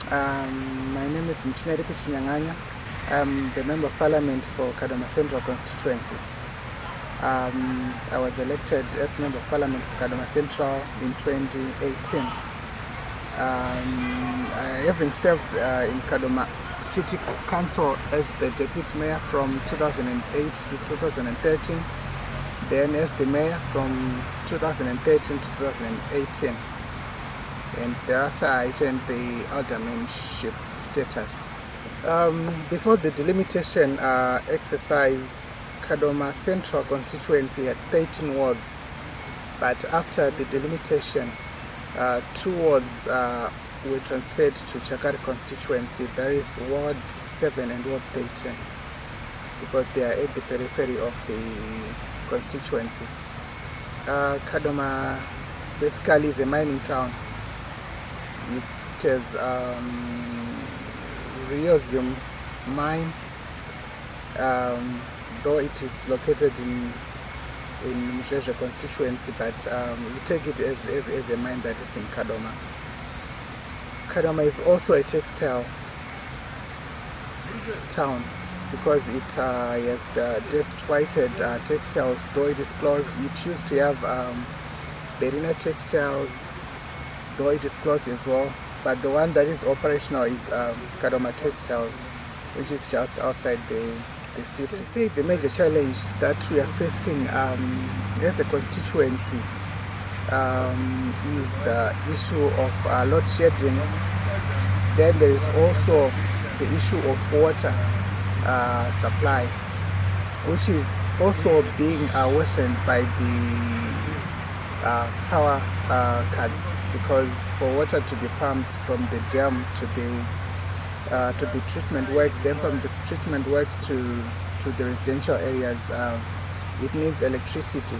My name is Mchineri Pichinyanganya. I'm the Member of Parliament for Kadoma Central constituency. I was elected as Member of Parliament for Kadoma Central in 2018. Having served in Kadoma City Council as the Deputy Mayor from 2008 to 2013, then as the Mayor from 2013 to 2018. And thereafter I attained the aldermanship status. Before the delimitation exercise, Kadoma Central constituency had 13 wards, but after the delimitation, 2 wards were transferred to Chakari constituency, that is Ward 7 and Ward 13, because they are at the periphery of the constituency. Kadoma basically is a mining town. It has Rhodium mine, though it is located in Msheshe constituency, but we take it as a mine that is in Kadoma. Kadoma is also a textile town because it has the deft-whited textiles, though it is closed. It used to have Berina textiles, though it is closed as well, but the one that is operational is Kadoma Textiles, which is just outside the city. See, the major challenge that we are facing as a constituency is the issue of load shedding. Then there is also the issue of water supply, which is also being worsened by the power cuts, because for water to be pumped from the dam to the treatment works, then from the treatment works to the residential areas, it needs electricity.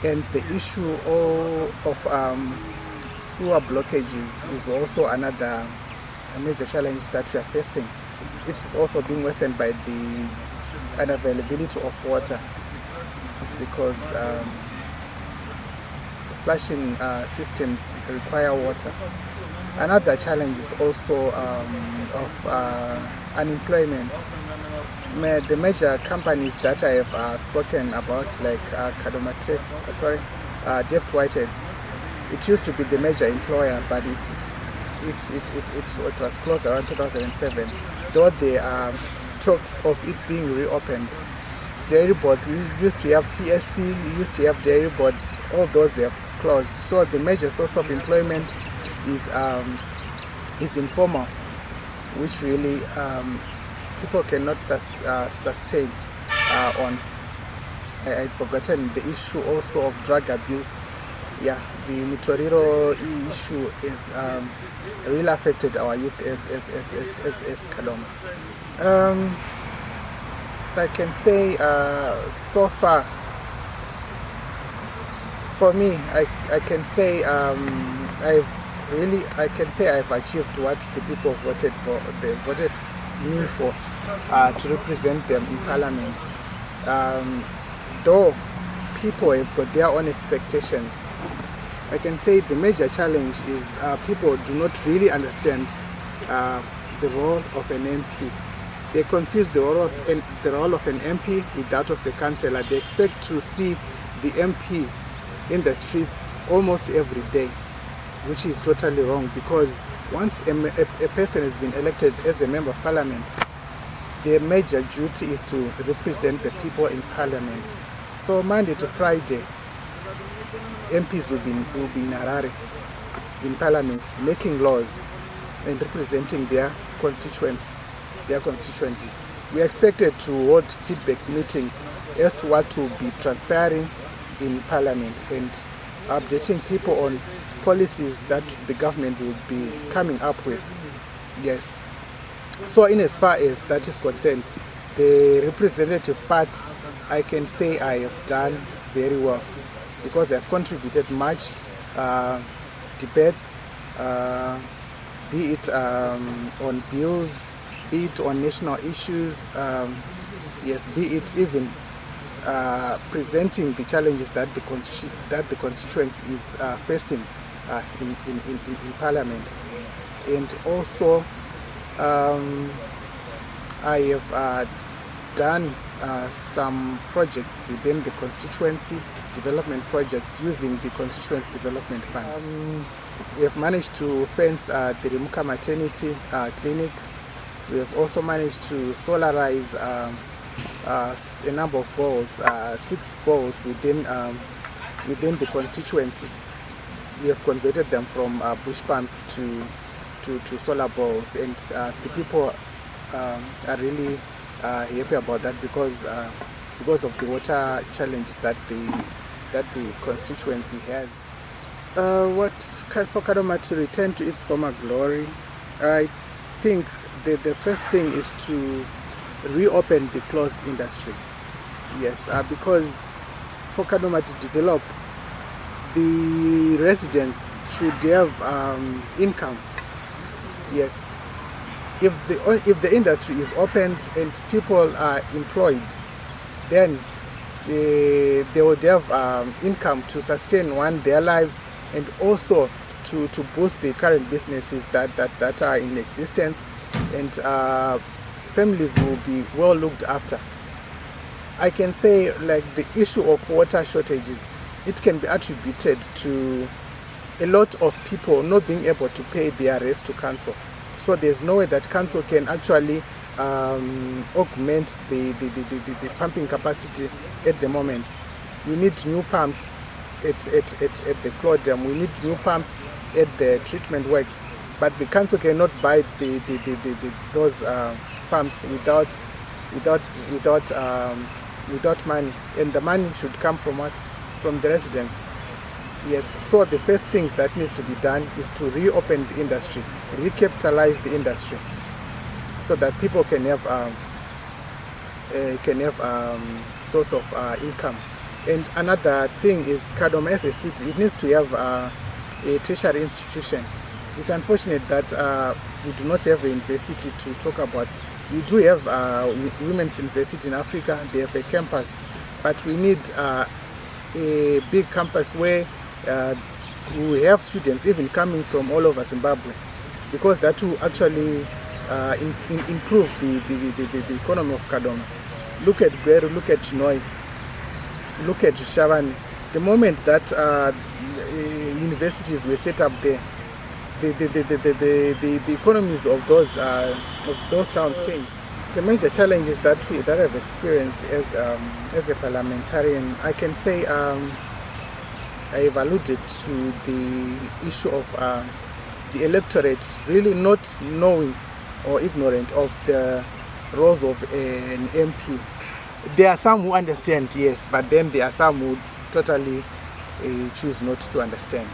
And the issue of sewer blockages is also another major challenge that we are facing. It is also being worsened by the unavailability of water, because flushing systems require water. Another challenge is also of unemployment. The major companies that I have spoken about, like Kadoma Deft-Whited, it used to be the major employer, but it was closed around 2007. Though there are talks of it being reopened. Dairy Board, we used to have CSC, we used to have Dairy Board, all those have closed. So the major source of employment is informal, which really people cannot sustain on. I'd forgotten the issue also of drug abuse. Yeah, the Mutoriro issue is really affected our youth as Kadoma. I can say so far, for me, I can say I've achieved what the people voted for. They voted me for to represent them in Parliament. Though people have got their own expectations, I can say the major challenge is people do not really understand the role of an MP. They confuse the role of an MP with that of a councillor. They expect to see the MP in the streets almost every day, which is totally wrong, because once a person has been elected as a Member of Parliament, their major duty is to represent the people in Parliament. So Monday to Friday, MPs will be in Harare, in Parliament, making laws and representing their constituencies. We are expected to hold feedback meetings as to what to be transpiring in Parliament and updating people on policies that the government will be coming up with. Yes. So in as far as that is concerned, the representative part, I can say I have done very well, because I have contributed much debates, be it on bills, be it on national issues, yes, be it even presenting the challenges that the constituency is facing in Parliament. And also I have done some projects within the constituency, development projects using the constituency development fund. We have managed to fence the Rimuka maternity clinic. We have also managed to solarize a number of balls, 6 balls within the constituency. We have converted them from bush pumps to solar balls, and the people are really happy about that because of the water challenges that the constituency has. For Kadoma to return to its former glory, I think the first thing is to reopen the closed industry. Yes, because for Kadoma to develop, the residents should have income. Yes, if the industry is opened and people are employed, then they would have income to sustain their lives, and also to boost the current businesses that are in existence, and families will be well looked after. I can say, like, the issue of water shortages, it can be attributed to a lot of people not being able to pay their rates to council. So there's no way that council can actually augment the pumping capacity at the moment. We need new pumps at the Clodam. We need new pumps at the treatment works. But the council cannot buy those pumps without money, and the money should come from what? From the residents. Yes, so the first thing that needs to be done is to reopen the industry, recapitalize the industry, so that people can have source of income. And another thing is, Kadoma as a city, it needs to have a tertiary institution. It's unfortunate that we do not have a university to talk about. We do have Women's University in Africa. They have a campus, but we need a big campus where we have students even coming from all over Zimbabwe, because that will actually improve the economy of Kadoma. Look at Gweru, look at Chinoi, look at Shavani. The moment that universities were set up there, the economies of those towns changed. The major challenges that I've experienced as a parliamentarian, I can say I've alluded to the issue of the electorate really not knowing or ignorant of the roles of an MP. There are some who understand, yes, but then there are some who totally choose not to understand.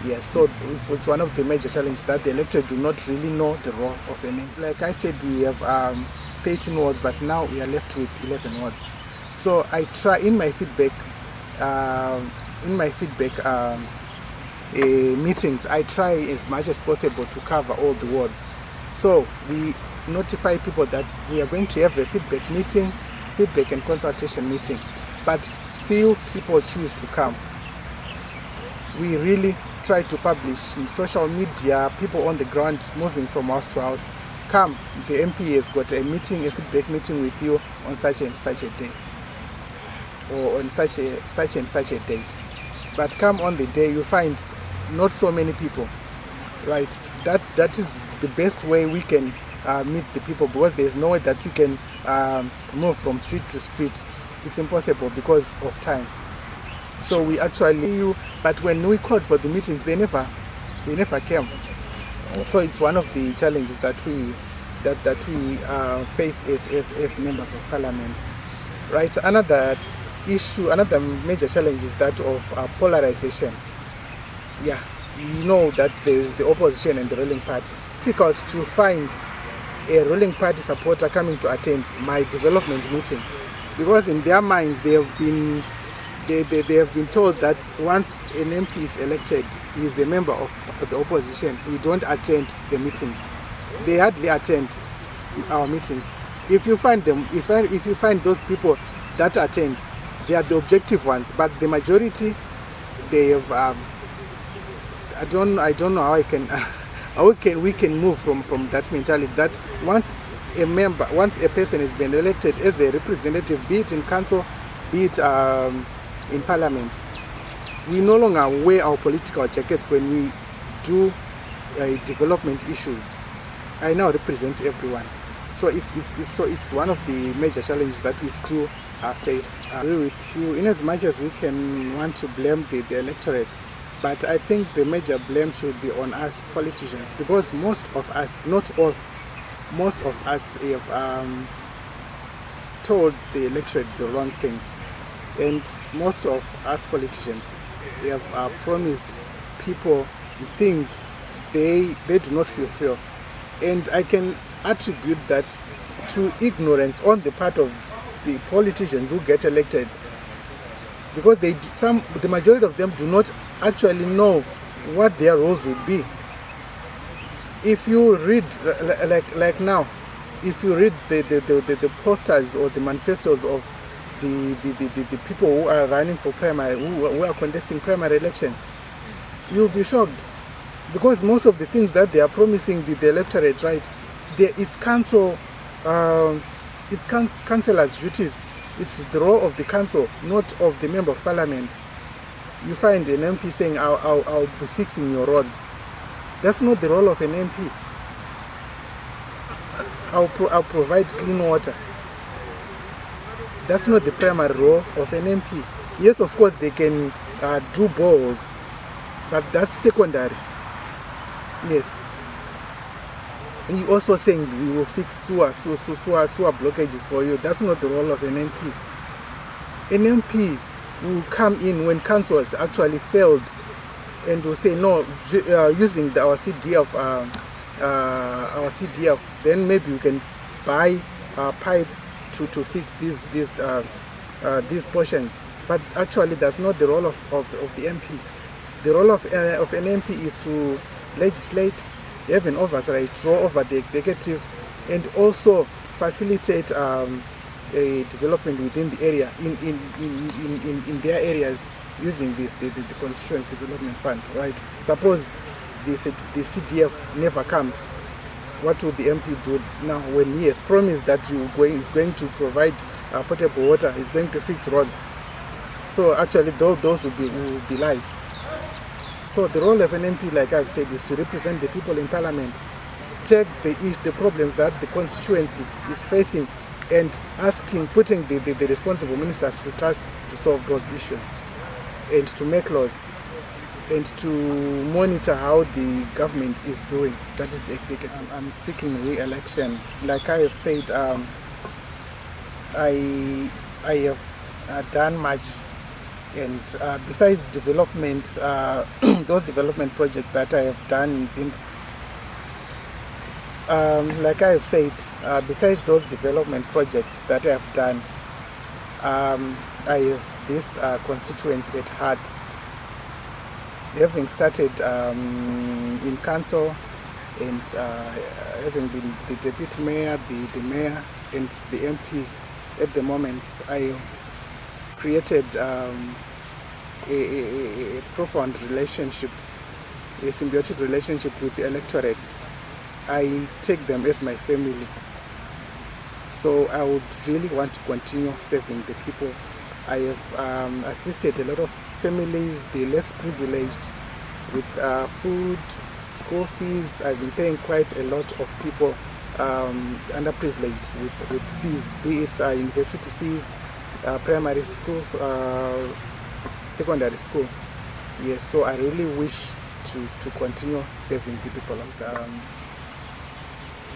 Yes, so it's one of the major challenges that the electorate do not really know the role of an MP. Like I said, we have 13 wards, but now we are left with 11 wards. So I try in my feedback meetings, I try as much as possible to cover all the wards. So we notify people that we are going to have a feedback and consultation meeting, but few people choose to come. We really try to publish in social media, people on the ground moving from house to house. Come, the MP has got a feedback meeting with you on such and such a day, or on such and such a date. But come on the day, you find not so many people, right? That is the best way we can meet the people, because there's no way that we can move from street to street. It's impossible because of time. So we actually, but when we called for the meetings, they never came. So it's one of the challenges that we face as members of parliament, right? Another major challenge is that of polarization. Yeah, you know that there is the opposition and the ruling party. Difficult to find a ruling party supporter coming to attend my development meeting, because in their minds they have been told that once an MP is elected, he is a member of the opposition. We don't attend the meetings. They hardly attend our meetings. If you find those people that attend, they are the objective ones, but the majority, they have I don't know how I we can move from that mentality that once a person has been elected as a representative, be it in council, be it in parliament, we no longer wear our political jackets when we do development issues. I now represent everyone. So it's one of the major challenges that we still face. I agree with you, in as much as we can want to blame the electorate, but I think the major blame should be on us politicians, because most of us, not all, most of us have told the electorate the wrong things, and most of us politicians have promised people the things they do not fulfill, and I can attribute that to ignorance on the part of the politicians who get elected, because the majority of them do not actually know what their roles would be. If you read like now, if you read the posters or the manifestos of the people who are running for primary, who are contesting primary elections, you'll be shocked, because most of the things that they are promising the electorate, right, it's council, it's councillors' duties. It's the role of the council, not of the member of parliament. You find an MP saying, I'll be fixing your roads. That's not the role of an MP. I'll provide clean water. That's not the primary role of an MP. Yes, of course, they can do boreholes, but that's secondary. Yes. You also saying we will fix sewer blockages for you. That's not the role of an MP. An MP will come in when council has actually failed and will say, no, using our CDF, then maybe we can buy pipes to fix these portions. But actually, that's not the role of the MP. The role of an MP is to legislate, have an oversight over the executive, and also facilitate a development within the area in their areas using the constituency development fund, right? Suppose the CDF never comes, what would the MP do now when he has promised that is going to provide potable water, is going to fix roads? So actually those will be lies. So the role of an MP, like I've said, is to represent the people in parliament, take the problems that the constituency is facing, and putting the responsible ministers to task to solve those issues, and to make laws, and to monitor how the government is doing. That is the executive. I'm seeking re-election. Like I have said, I have done much. And besides development, those development projects that I have done, like I have said, besides those development projects that I have done, I have this constituency at heart. Having started in council, and having been the deputy mayor, the mayor, and the MP at the moment, I have created a profound relationship, a symbiotic relationship with the electorate. I take them as my family. So I would really want to continue serving the people. I have assisted a lot of families, the less privileged, with food, school fees. I've been paying quite a lot of people underprivileged with fees, be it university fees, primary school, secondary school. Yes, so I really wish to continue serving the people.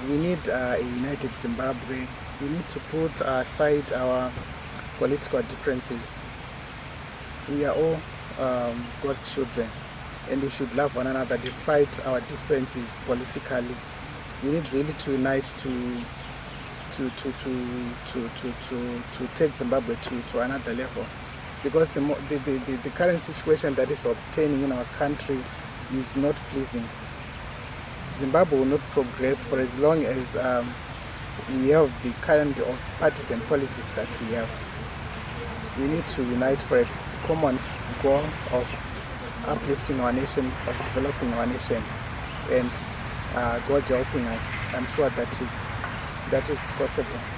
We need a united Zimbabwe. We need to put aside our political differences. We are all God's children, and we should love one another despite our differences politically. We need really to unite to take Zimbabwe to another level, because the current situation that is obtaining in our country is not pleasing. Zimbabwe will not progress for as long as we have the kind of partisan politics that we have. We need to unite for a common goal of uplifting our nation, of developing our nation, and God helping us, I'm sure that is possible.